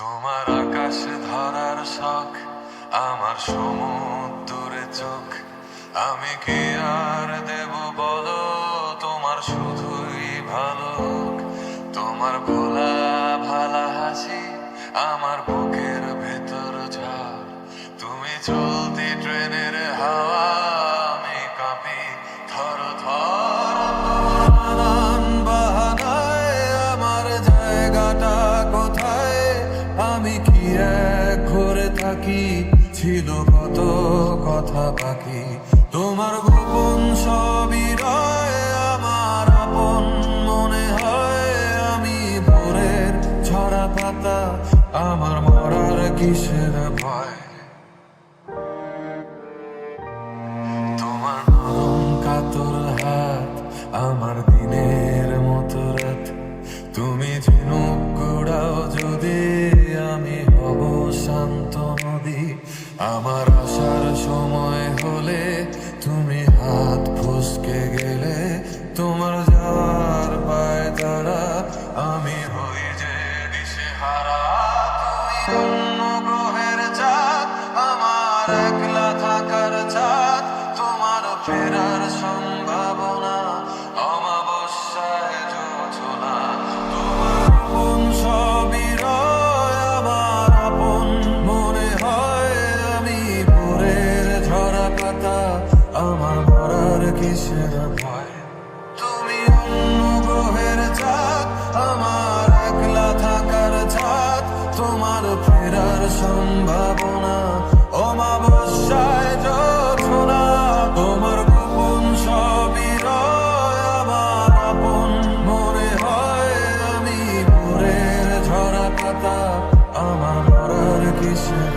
তোমার আকাশ ধরার শখ, আমার সমুদ্রে চোখ। আমি কি আর দেব বলো, তোমার শুধুই ভালো হোক। তোমার ভোলা ভালা হাসি আমার বুকের ভেতর ঝড়। তুমি চলতি ট্রেনের হাওয়া, আমি কাঁপি থর থর। নানান বাহানায় আমার জায়গাটা কোথায়, আমি কি এক ঘরে থাকি, ছিল কত কথা বাকি। তোমার গোপন সবই রয় আমার আপন মনে হয়। আমি ভোরের ঝরা পাতা, আমার মরার কিসের ভয়। তোমার নরম কাতর হাত, আমার দিনের মতো রাত। তুমি ঝিনুক কুড়াও যদি, আমি হব শান্ত নদী। আমার আসার সময় হলে তুমি হাত ফসকে গেলে, তোমার যাওয়ার পায় তারা, আমি হই যে দিশেহারা। তুমি অন্য গ্রহের চাঁদ, আমার একলা থাকার চাঁদ। তোমার ফেরার সম্ভাবনা, অমাবস্যায় জোছনা। তোমার আপন সবই রয় আমার আপন মনে হয়। আমি ভোরের ঝরা পাতা, আমার মরার কিসের ভয়। তুমি অন্য গ্রহের চাঁদ, আমার একলা থাকার চাঁদ। তোমার ফেরার সম্ভাবনা, অমাবস্যায় জোছনা। তোমার গোপন সবই রয় আমার আপন মনে হয়। আমি ভোরের ঝরা পাতা, আমার মরার কিসের